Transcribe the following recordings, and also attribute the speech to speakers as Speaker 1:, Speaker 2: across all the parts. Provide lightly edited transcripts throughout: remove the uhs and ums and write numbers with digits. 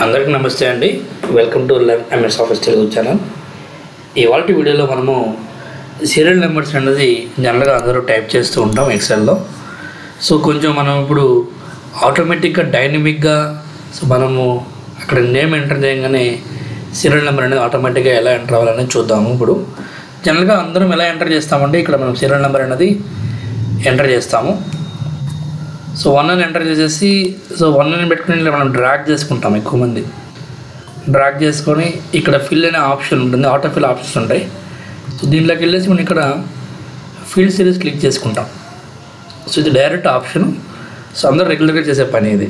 Speaker 1: అందరికీ నమస్తే అండి. Welcome to learn MS office Telugu channel. ఇవాళ వీడియోలో మనము సీరియల్ నెంబర్స్ అనేది జనరల్గా అందరూ టైప్ చేస్తూ ఉంటాం ఎక్సెల్లో. సో కొంచెం మనం ఇప్పుడు ఆటోమేటిక్గా డైనమిక్గా మనము అక్కడ నేమ్ ఎంటర్ చేయగానే సీరియల్ నెంబర్ అనేది ఆటోమేటిక్గా ఎలా ఎంటర్ అవ్వాలనేది చూద్దాము. ఇప్పుడు జనరల్గా అందరం ఎలా ఎంటర్ చేస్తామంటే ఇక్కడ మనం సీరియల్ నెంబర్ అనేది ఎంటర్ చేస్తాము. సో 1 అని ఎంటర్ చేసేసి 1 అని పెట్టుకుని మనం డ్రాగ్ చేసుకుంటాం. ఎక్కువ మంది డ్రాగ్ చేసుకొని ఇక్కడ ఫిల్ అనే ఆప్షన్ ఉంటుంది, ఆటో ఫిల్ ఆప్షన్స్ ఉంటాయి. సో దీంట్లోకి వెళ్ళేసి మనం ఇక్కడ ఫీల్డ్ సిరీస్ క్లిక్ చేసుకుంటాం. సో ఇది డైరెక్ట్ ఆప్షన్. సో అందరూ రెగ్యులర్గా చేసే పని ఇది.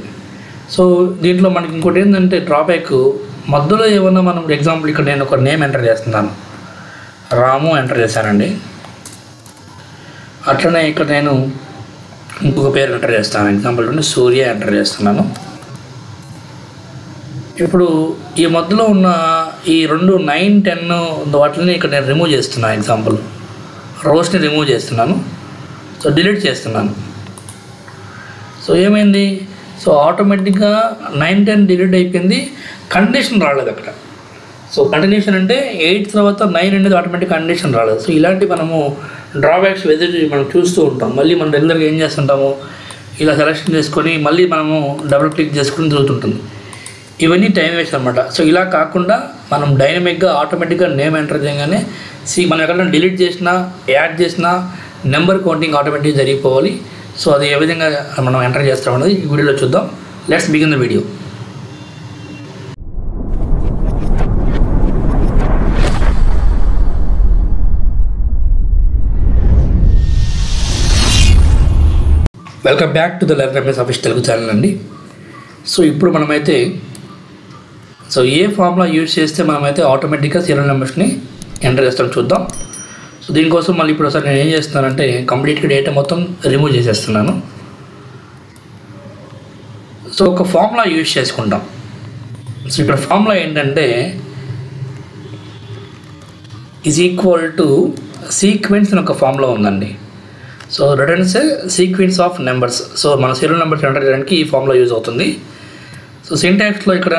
Speaker 1: సో దీంట్లో మనకి ఇంకోటి ఏంటంటే డ్రాబ్యాక్, మధ్యలో ఏమన్నా మనం ఎగ్జాంపుల్ ఇక్కడ నేను ఒక నేమ్ ఎంటర్ చేస్తున్నాను, రాము ఎంటర్ చేశానండి. అట్లనే ఇక్కడ నేను ఇంకొక పేరు ఎంటర్ చేస్తాను, ఎగ్జాంపుల్ సూర్య ఎంటర్ చేస్తున్నాను. ఇప్పుడు ఈ మధ్యలో ఉన్న ఈ 2 9 10 వాటిని ఇక్కడ నేను రిమూవ్ చేస్తున్నాను. ఎగ్జాంపుల్ రోస్ని రిమూవ్ చేస్తున్నాను. సో డిలీట్ చేస్తున్నాను. సో ఏమైంది, సో ఆటోమేటిక్గా 9 10 డిలీట్ అయిపోయింది. కండిషన్ రాలేదు అక్కడ. సో కంటిన్యూషన్ అంటే 8 తర్వాత 9 అనేది ఆటోమేటిక్ కండిషన్ రాలేదు. సో ఇలాంటి మనము డ్రాబ్యాక్స్ ఎదురు మనం చూస్తూ ఉంటాం. మళ్ళీ మనం రెగ్యులర్గా ఏం చేస్తుంటాము, ఇలా సెలెక్షన్ చేసుకొని మళ్ళీ మనము డబుల్ క్లిక్ చేసుకుని జరుగుతుంటుంది. ఇవన్నీ టైం వేస్ట్ అనమాట. సో ఇలా కాకుండా మనం డైనమిక్గా ఆటోమేటిక్గా నేమ్ ఎంటర్ చేయగానే మనం ఎక్కడైనా డిలీట్ చేసినా యాడ్ చేసినా నెంబర్ కౌంటింగ్ ఆటోమేటిక్గా జరిగిపోవాలి. సో అది ఏ విధంగా మనం ఎంటర్ చేస్తాం అనేది ఈ వీడియోలో చూద్దాం. Let's begin the video. Welcome back to the learn MS office Telugu channel అండి. సో ఇప్పుడు మనమైతే ఏ ఫార్ములా యూజ్ చేస్తే మనమైతే ఆటోమేటిక్గా సీరియల్ నెంబర్స్ని ఎంటర్ చేస్తాం చూద్దాం. సో దీనికోసం మళ్ళీ ఇప్పుడు ఒకసారి నేను ఏం చేస్తున్నానంటే కంప్లీట్గా డేటా మొత్తం రిమూవ్ చేసేస్తున్నాను. సో ఒక ఫార్ములా యూజ్ చేసుకుంటాం. సో ఇక్కడ ఫార్ములా ఏంటంటే ఈజ్ ఈక్వల్ టు సీక్వెన్స్ అని ఒక ఫార్ములా ఉందండి. So returns sequence of numbers. So మన సీరియల్ నెంబర్స్ ఎంటర్ చేయడానికి ఈ ఫార్ములా యూజ్ అవుతుంది. సో సింటాక్స్లో ఇక్కడ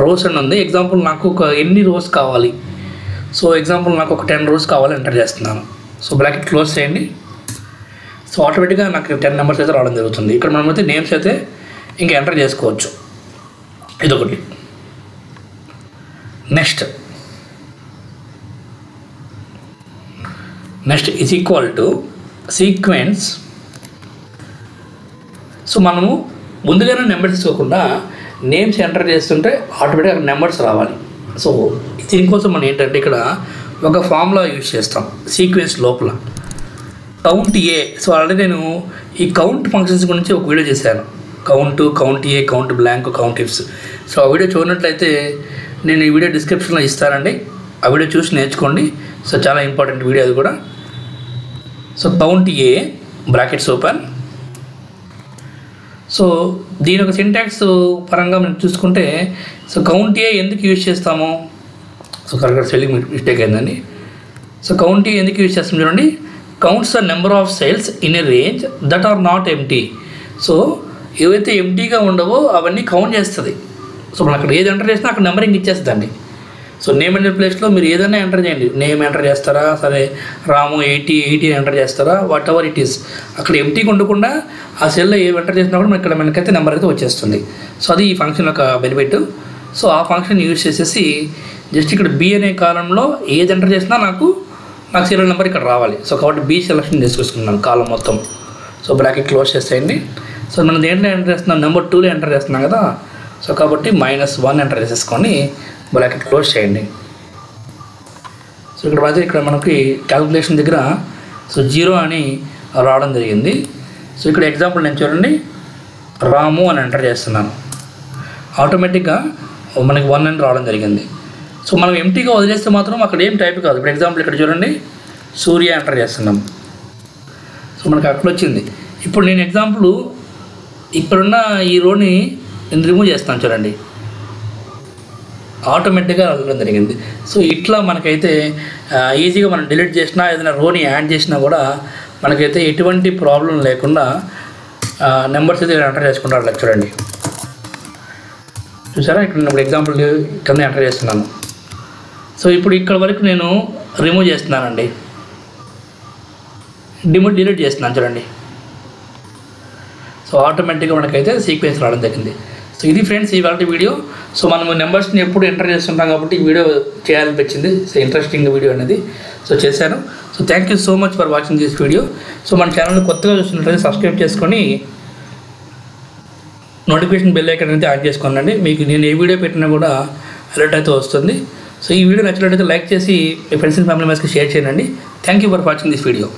Speaker 1: రోస్ అని ఉంది. ఎగ్జాంపుల్ నాకు ఒక ఎన్ని రోస్ కావాలి, సో ఎగ్జాంపుల్ నాకు ఒక 10 రోస్ కావాలి ఎంటర్ చేస్తున్నాను. సో బ్రాకెట్ క్లోజ్ చేయండి. సో ఆటోమేటిక్గా నాకు 10 నెంబర్స్ అయితే రావడం జరుగుతుంది. ఇక్కడ మనమైతే నేమ్స్ అయితే ఇంకా ఎంటర్ చేసుకోవచ్చు. ఇదొకటి. Next is equal to sequence. So మనము ముందుగానే నెంబర్స్ తీసుకోకుండా నేమ్స్ ఎంటర్ చేస్తుంటే ఆటోమేటిక్గా నెంబర్స్ రావాలి. సో దీనికోసం మనం ఏంటంటే ఇక్కడ ఒక ఫార్ములా యూజ్ చేస్తాం సీక్వెన్స్ లోపల. Count A. సో ఆల్రెడీ నేను ఈ కౌంట్ ఫంక్షన్స్ గురించి ఒక వీడియో చేశాను. Count A, count blank, count ifs. So ఆ వీడియో చూడనట్లయితే నేను ఈ వీడియో డిస్క్రిప్షన్లో ఇస్తానండి. ఆ వీడియో చూసి నేర్చుకోండి. సో చాలా ఇంపార్టెంట్ వీడియో అది కూడా. సో కౌంట్ ఏ బ్రాకెట్స్ ఓపెన్. సో దీని ఒక సింటాక్స్ పరంగా మనం చూసుకుంటే, సో కౌంట్ ఏ ఎందుకు యూజ్ చేస్తాము, సో కరెక్ట్గా స్పెల్లింగ్ మిస్టేక్ అయిందండి. సో కౌంట్ ఏ ఎందుకు యూజ్ చేస్తాం చూడండి. Counts the number of cells in a range that are not empty. So ఏవైతే ఎంటీగా ఉండవో అవన్నీ కౌంట్ చేస్తుంది. సో మనం అక్కడ ఏది ఎంటర్ చేసినా అక్కడ నెంబరింగ్ ఇచ్చేస్తుందండి. సో నేమ్ అనే ప్లేస్లో మీరు ఏదైనా ఎంటర్ చేయండి. నేమ్ ఎంటర్ చేస్తారా, సరే రాము 80 ఎంటర్ చేస్తారా, వాట్ ఎవర్ ఇట్ ఈస్. అక్కడ ఎంటీగా ఉండకుండా ఆ సెల్లో ఏమి ఎంటర్ చేసినా కూడా ఇక్కడ మనకైతే నెంబర్ అయితే వచ్చేస్తుంది. సో అది ఈ ఫంక్షన్ యొక్క బెనిఫిట్. సో ఆ ఫంక్షన్ యూజ్ చేసేసి జస్ట్ ఇక్కడ బి అనే కాలంలో ఏది ఎంటర్ చేసినా నాకు సీరియల్ నెంబర్ ఇక్కడ రావాలి. సో కాబట్టి బి సెలెక్షన్ చేసుకుంటున్నాను కాలం మొత్తం. సో బ్రాకెట్ క్లోజ్ చేసేయండి. సో మనం దేంట్లో ఎంటర్ చేస్తున్నాం, నెంబర్ 2లో ఎంటర్ చేస్తున్నాం కదా. సో కాబట్టి -1 ఎంటర్ చేసేసుకొని బ్రాకెట్ క్లోజ్ చేయండి. సో ఇక్కడ మనకి క్యాలిక్యులేషన్ దగ్గర 0 అని రావడం జరిగింది. సో ఇక్కడ ఎగ్జాంపుల్ నేను చూడండి, రాము అని ఎంటర్ చేస్తున్నాను. ఆటోమేటిక్గా మనకి 1 అని రావడం జరిగింది. సో మనం ఎంటీగా వదిలేస్తే మాత్రం అక్కడ ఏం టైప్ కాదు. ఇప్పుడు ఎగ్జాంపుల్ ఇక్కడ చూడండి, సూర్య ఎంటర్ చేస్తున్నాం. సో మనకి అక్కడ వచ్చింది. ఇప్పుడు నేను ఎగ్జాంపుల్ ఇక్కడున్న ఈ రోని నేను రిమూవ్ చేస్తాను చూడండి, ఆటోమేటిక్గా వెళ్ళడం జరిగింది. సో ఇట్లా మనకైతే ఈజీగా మనం డిలీట్ చేసినా ఏదైనా రోని యాడ్ చేసినా కూడా మనకైతే ఎటువంటి ప్రాబ్లం లేకుండా నెంబర్స్ అయితే ఎంటర్ చేసుకుంటారు. చూడండి చూసారా, ఇక్కడ నేను ఎగ్జాంపుల్ కింద ఎంటర్ చేస్తున్నాను. సో ఇప్పుడు ఇక్కడ వరకు నేను రిమూవ్ చేస్తున్నానండి, డిలీట్ చేస్తున్నాను చూడండి. సో ఆటోమేటిక్గా మనకైతే సీక్వెన్స్ రావడం జరిగింది. సో ఇది ఫ్రెండ్స్ ఇవాళ వీడియో. సో మనము నెంబర్స్ని ఎప్పుడు ఎంటర్ చేస్తుంటాం కాబట్టి ఈ వీడియో చేయాలనిపించింది. సో ఇంట్రెస్టింగ్ వీడియో అనేది సో చేశాను. So thank you so much for watching this video. So మన ఛానల్ని కొత్తగా చూస్తున్నట్లయితే సబ్స్క్రైబ్ చేసుకొని నోటిఫికేషన్ బెల్ ఐకాన్ అయితే ఆన్ చేసుకోండి. మీకు నేను ఏ వీడియో పెట్టినా కూడా అలర్ట్ అయితే వస్తుంది. సో ఈ వీడియో నచ్చినట్లయితే లైక్ చేసి మీ ఫ్రెండ్స్ అండ్ ఫ్యామిలీ మెంబర్స్కి షేర్ చేయండి. Thank you for watching this video.